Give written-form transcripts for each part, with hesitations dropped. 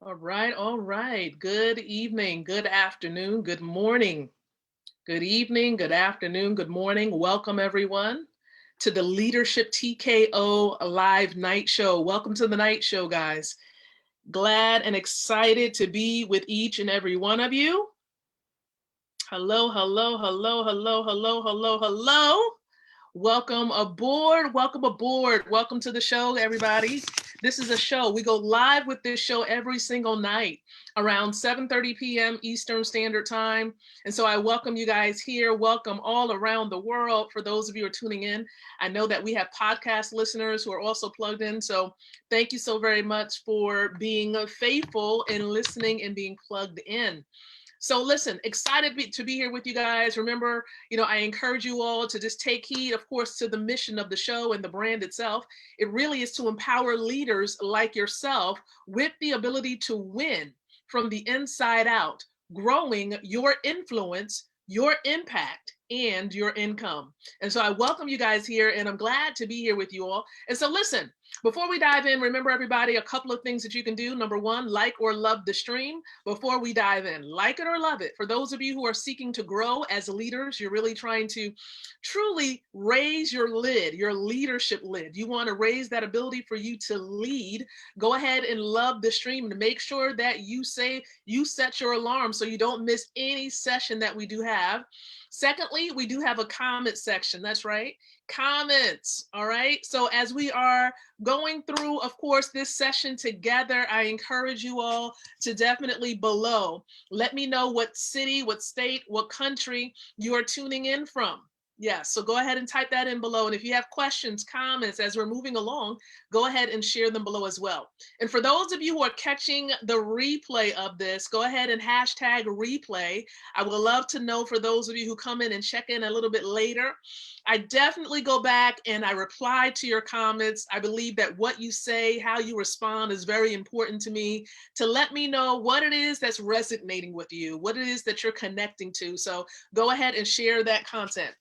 All right, all right. Good evening, good afternoon, good morning, good evening, good afternoon, good morning. Welcome, everyone, to the Leadership TKO Live Night Show. Welcome to the night show, guys. Glad and excited to be with each and every one of you. Hello, hello, hello, hello, hello, hello, hello. Welcome aboard. Welcome aboard. Welcome to the show, everybody. This is a show. We go live with this show every single night around 7:30 p.m. Eastern Standard Time. And so I welcome you guys here. Welcome all around the world. For those of you who are tuning in, I know that we have podcast listeners who are also plugged in. So thank you so very much for being faithful and listening and being plugged in. So listen, excited to be here with you guys. Remember, I encourage you all to just take heed, of course, to the mission of the show and the brand itself. It really is to empower leaders like yourself with the ability to win from the inside out, growing your influence, your impact, and your income. And so I welcome you guys here, and I'm glad to be here with you all. And so listen, before we dive in, remember everybody, a couple of things that you can do. Number one, like or love the stream before we dive in. Like it or love it. For those of you who are seeking to grow as leaders, you're really trying to truly raise your lid, your leadership lid. You want to raise that ability for you to lead. Go ahead and love the stream and make sure that you set your alarm so you don't miss any session that we do have. Secondly, we do have a comment section. That's right. Comments. All right. So as we are going through, of course, this session together, I encourage you all to definitely below let me know what city, what state, what country you are tuning in from. Yes, so go ahead and type that in below. And if you have questions, comments as we're moving along, go ahead and share them below as well. And for those of you who are catching the replay of this, go ahead and hashtag replay. I would love to know, for those of you who come in and check in a little bit later, I definitely go back and I reply to your comments. I believe that what you say, how you respond is very important to me, to let me know what it is that's resonating with you, what it is that you're connecting to. So go ahead and share that content.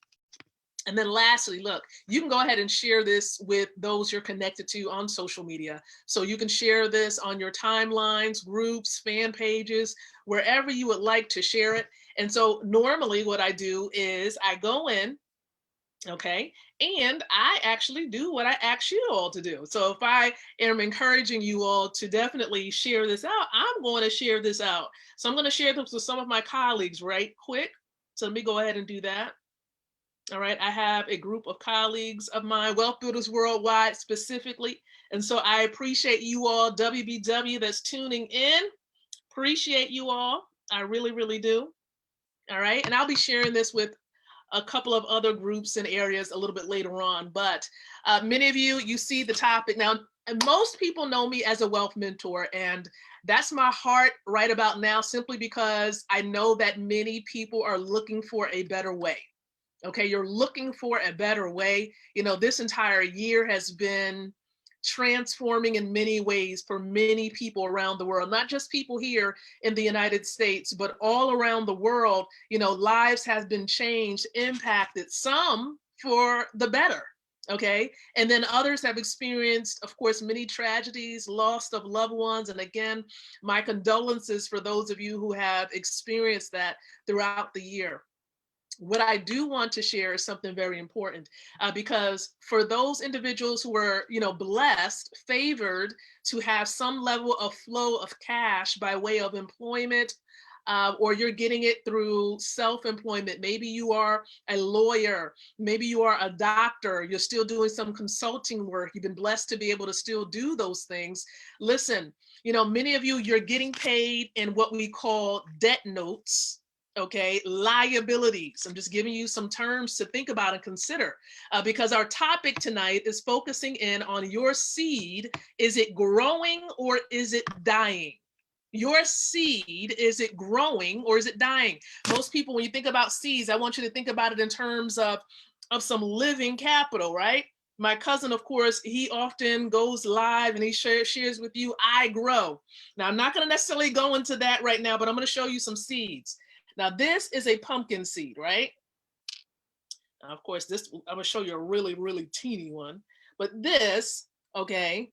And then lastly, look, you can go ahead and share this with those you're connected to on social media. So you can share this on your timelines, groups, fan pages, wherever you would like to share it. And so normally what I do is I go in, okay, and I actually do what I ask you all to do. So if I am encouraging you all to definitely share this out, I'm going to share this out. So I'm going to share this with some of my colleagues right quick. So let me go ahead and do that. All right, I have a group of colleagues of mine, Wealth Builders Worldwide specifically. And so I appreciate you all, WBW, that's tuning in. Appreciate you all. I really, really do. All right, and I'll be sharing this with a couple of other groups and areas a little bit later on. But many of you see the topic. Now, most people know me as a wealth mentor, and that's my heart right about now, simply because I know that many people are looking for a better way. Okay, you're looking for a better way. This entire year has been transforming in many ways for many people around the world, not just people here in the United States, but all around the world. Lives have been changed, impacted, some for the better. Okay, and then others have experienced, of course, many tragedies, loss of loved ones. And again, my condolences for those of you who have experienced that throughout the year. What I do want to share is something very important, because for those individuals who are, blessed, favored to have some level of flow of cash by way of employment, or you're getting it through self-employment. Maybe you are a lawyer, maybe you are a doctor, you're still doing some consulting work. You've been blessed to be able to still do those things. Listen, many of you, you're getting paid in what we call debt notes. Okay, liabilities. I'm just giving you some terms to think about and consider, because our topic tonight is focusing in on your seed. Is it growing or is it dying? Your seed, is it growing or is it dying? Most people, when you think about seeds, I want you to think about it in terms of some living capital, right? My cousin, of course, he often goes live and he shares with you, I grow. Now, I'm not going to necessarily go into that right now, but I'm going to show you some seeds. Now, this is a pumpkin seed, right? Now, of course, this, I'm going to show you a really, really teeny one. But this, okay,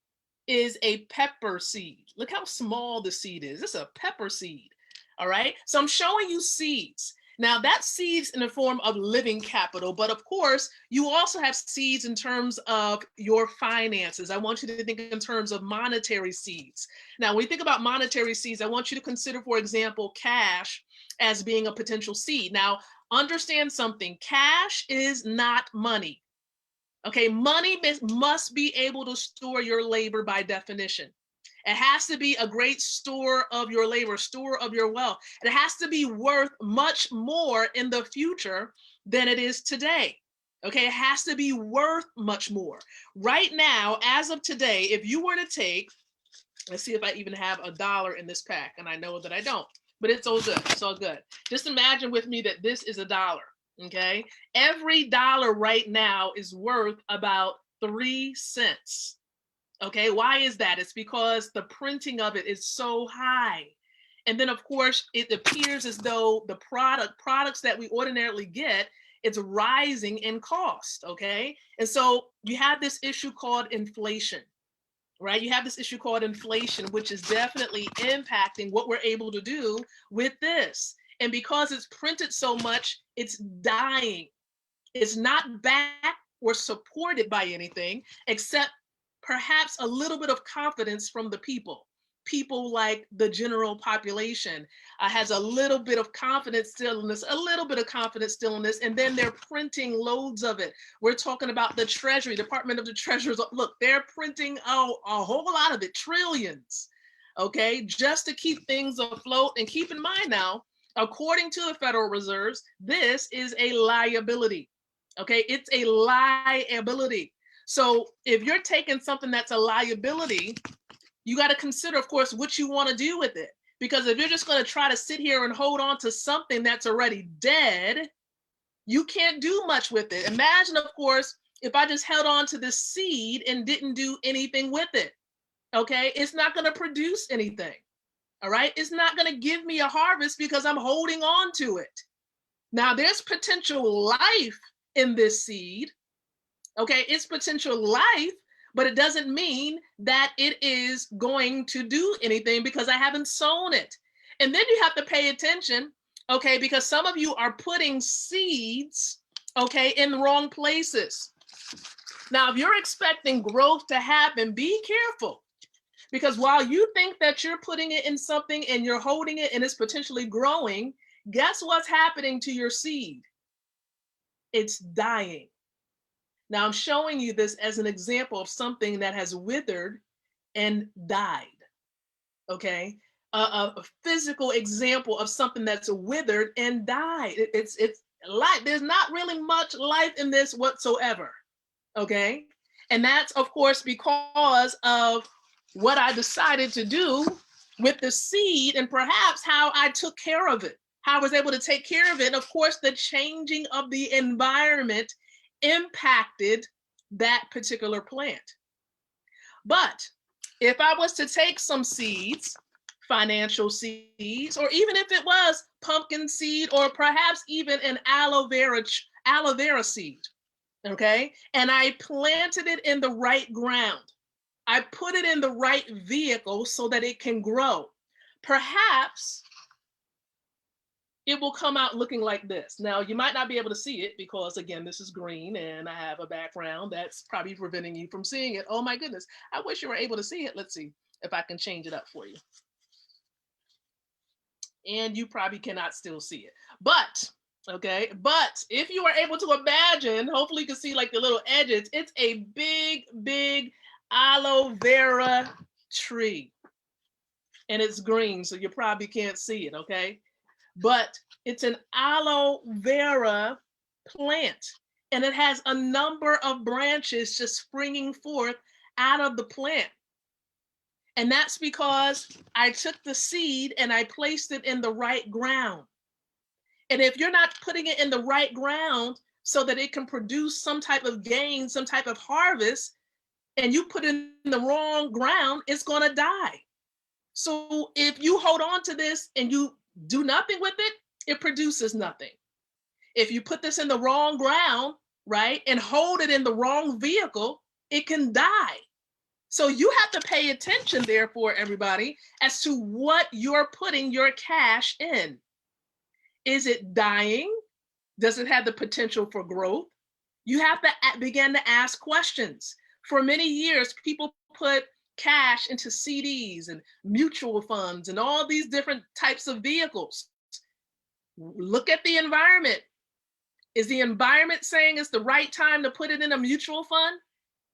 is a pepper seed. Look how small the seed is. This is a pepper seed. All right. So I'm showing you seeds. Now that's seeds in the form of living capital, but of course you also have seeds in terms of your finances. I want you to think in terms of monetary seeds. Now, when you think about monetary seeds, I want you to consider, for example, cash as being a potential seed. Now, understand something. Cash is not money. Okay, money must be able to store your labor by definition. It has to be a great store of your labor, store of your wealth. It has to be worth much more in the future than it is today. Okay, it has to be worth much more. Right now, as of today, if you were to take, let's see if I even have $1 in this pack, and I know that I don't, but it's all good, it's all good. Just imagine with me that this is $1, okay? Every dollar right now is worth about 3 cents. Okay, why is that? It's because the printing of it is so high. And then of course, it appears as though the products that we ordinarily get, it's rising in cost, okay? And so you have this issue called inflation, right? You have this issue called inflation, which is definitely impacting what we're able to do with this. And because it's printed so much, it's dying. It's not backed or supported by anything except perhaps a little bit of confidence from the people. People like the general population has a little bit of confidence still in this, a little bit of confidence still in this, and then they're printing loads of it. We're talking about the Treasury, Department of the Treasury. Look, they're printing a whole lot of it, trillions, okay, just to keep things afloat. And keep in mind now, according to the Federal Reserves, this is a liability, okay? It's a liability. So if you're taking something that's a liability, you got to consider, of course, what you want to do with it. Because if you're just going to try to sit here and hold on to something that's already dead, you can't do much with it. Imagine, of course, if I just held on to this seed and didn't do anything with it. Okay, it's not going to produce anything. All right, it's not going to give me a harvest because I'm holding on to it. Now, there's potential life in this seed. Okay, it's potential life, but it doesn't mean that it is going to do anything because I haven't sown it. And then you have to pay attention, okay, because some of you are putting seeds, okay, in the wrong places. Now, if you're expecting growth to happen, be careful, because while you think that you're putting it in something and you're holding it and it's potentially growing, guess what's happening to your seed? It's dying. Now, I'm showing you this as an example of something that has withered and died, okay? A physical example of something that's withered and died. It's life. There's not really much life in this whatsoever, okay? And that's, of course, because of what I decided to do with the seed and perhaps how I took care of it, how I was able to take care of it. And of course, the changing of the environment impacted that particular plant. But if I was to take some seeds, financial seeds, or even if it was pumpkin seed, or perhaps even an aloe vera seed, okay, and I planted it in the right ground, I put it in the right vehicle so that it can grow, perhaps it will come out looking like this. Now, you might not be able to see it because, again, this is green and I have a background that's probably preventing you from seeing it. Oh my goodness, I wish you were able to see it. Let's see if I can change it up for you. And you probably cannot still see it. But, okay, but if you are able to imagine, hopefully you can see like the little edges, it's a big, big aloe vera tree. And it's green, so you probably can't see it, okay? But it's an aloe vera plant, and it has a number of branches just springing forth out of the plant. And that's because I took the seed and I placed it in the right ground. And if you're not putting it in the right ground so that it can produce some type of gain, some type of harvest, and you put it in the wrong ground, it's going to die. So if you hold on to this and you do nothing with it, it produces nothing. If you put this in the wrong ground, right, and hold it in the wrong vehicle, it can die. So you have to pay attention, therefore, everybody, as to what you're putting your cash in. Is it dying? Does it have the potential for growth? You have to begin to ask questions. For many years, people put cash into CDs and mutual funds and all these different types of vehicles. Look at the environment. Is the environment saying it's the right time to put it in a mutual fund?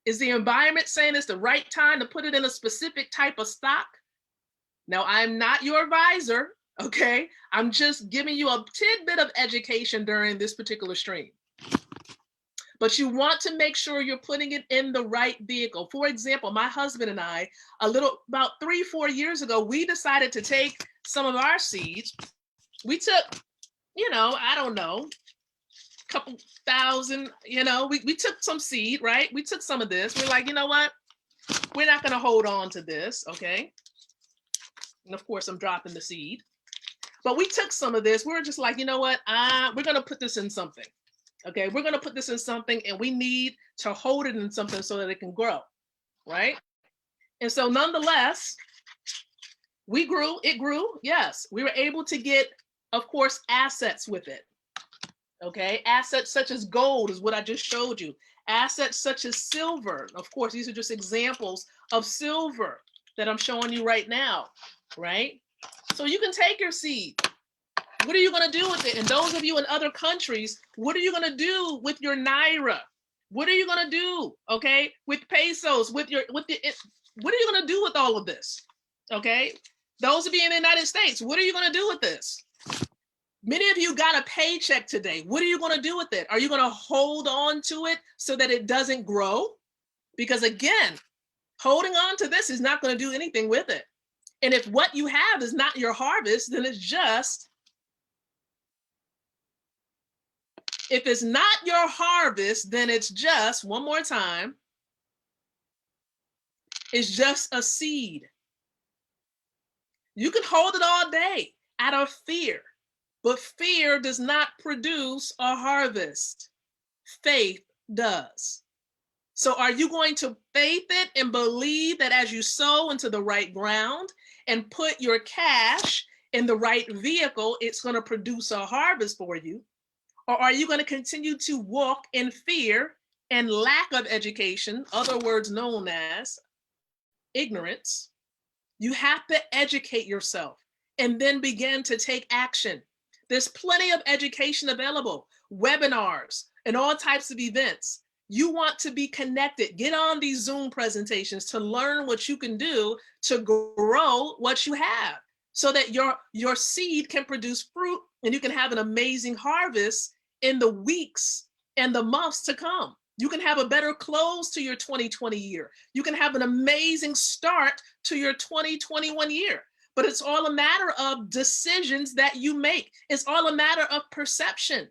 Is the environment saying it's the right time to put it in a specific type of stock? Now, I'm not your advisor, okay? I'm just giving you a tidbit of education during this particular stream. But you want to make sure you're putting it in the right vehicle. For example, my husband and I, about 3-4 years ago, we decided to take some of our seeds. We took, I don't know, couple thousand, we took some seed, right? We took some of this. We're like, you know what? We're not going to hold on to this, okay? And of course, I'm dropping the seed. But we took some of this. We're just like, you know what? We're going to put this in something, okay? We're going to put this in something, and we need to hold it in something so that it can grow, right? And so nonetheless, it grew, yes. We were able to get, of course, assets with it. Okay, assets such as gold is what I just showed you. Assets such as silver. Of course, these are just examples of silver that I'm showing you right now, right? So you can take your seed. What are you going to do with it? And those of you in other countries, what are you going to do with your naira? What are you going to do, okay, with pesos, what are you going to do with all of this? Okay, those of you in the United States, what are you going to do with this? Many of you got a paycheck today. What are you going to do with it? Are you going to hold on to it so that it doesn't grow? Because again, holding on to this is not going to do anything with it. And if what you have is not your harvest, then it's just, if it's not your harvest, then it's just, one more time, it's just a seed. You can hold it all day out of fear. But fear does not produce a harvest. Faith does. So are you going to faith it and believe that as you sow into the right ground and put your cash in the right vehicle, it's going to produce a harvest for you? Or are you going to continue to walk in fear and lack of education, other words known as ignorance? You have to educate yourself and then begin to take action. There's plenty of education available, webinars, and all types of events. You want to be connected. Get on these Zoom presentations to learn what you can do to grow what you have so that your seed can produce fruit and you can have an amazing harvest in the weeks and the months to come. You can have a better close to your 2020 year. You can have an amazing start to your 2021 year. But it's all a matter of decisions that you make. It's all a matter of perception.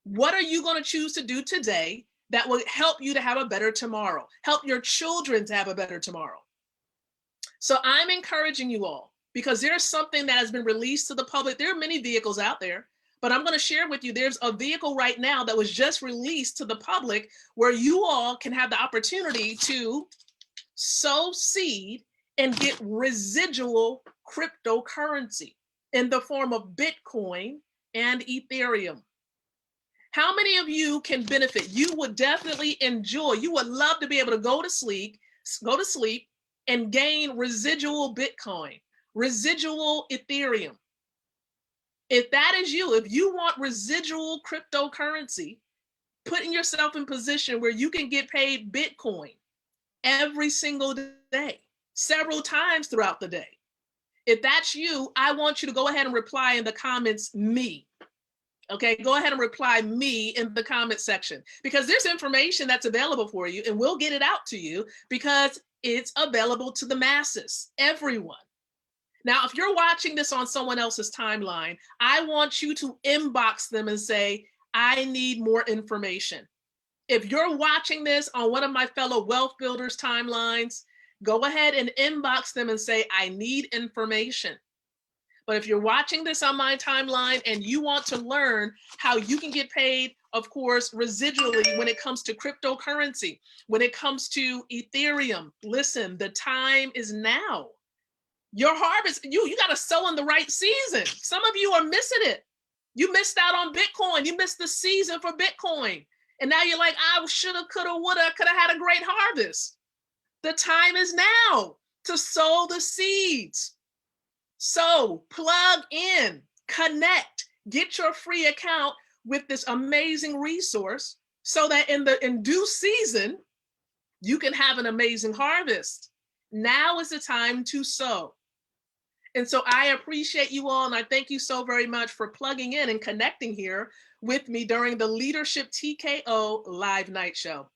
What are you going to choose to do today that will help you to have a better tomorrow, help your children to have a better tomorrow? So I'm encouraging you all, because there's something that has been released to the public. There are many vehicles out there, but I'm going to share with you, there's a vehicle right now that was just released to the public where you all can have the opportunity to sow seed and get residual cryptocurrency in the form of Bitcoin and Ethereum. How many of you can benefit? You would definitely enjoy, you would love to be able to go to sleep and gain residual Bitcoin, residual Ethereum. If that is you, if you want residual cryptocurrency, putting yourself in position where you can get paid Bitcoin every single day, several times throughout the day. If that's you, I want you to go ahead and reply in the comments, me. Okay, go ahead and reply me in the comment section, because there's information that's available for you and we'll get it out to you because it's available to the masses, everyone. Now, if you're watching this on someone else's timeline, I want you to inbox them and say, I need more information. If you're watching this on one of my fellow wealth builders timelines, go ahead and inbox them and say, I need information. But if you're watching this on my timeline and you want to learn how you can get paid, of course, residually when it comes to cryptocurrency, when it comes to Ethereum, listen, the time is now. Your harvest, you got to sow in the right season. Some of you are missing it. You missed out on Bitcoin. You missed the season for Bitcoin. And now you're like, I shoulda, coulda, woulda, coulda had a great harvest. The time is now to sow the seeds. So plug in, connect, get your free account with this amazing resource so that in due season, you can have an amazing harvest. Now is the time to sow. And so I appreciate you all, and I thank you so very much for plugging in and connecting here with me during the Leadership TKO Live Night Show.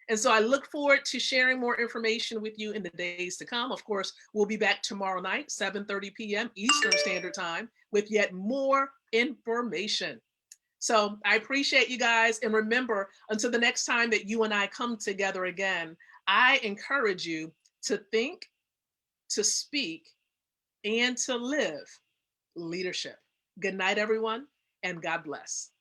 And so I look forward to sharing more information with you in the days to come. Of course, we'll be back tomorrow night, 7:30 p.m. Eastern Standard Time, with yet more information. So I appreciate you guys. And remember, until the next time that you and I come together again, I encourage you to think, to speak, and to live leadership. Good night, everyone, and God bless.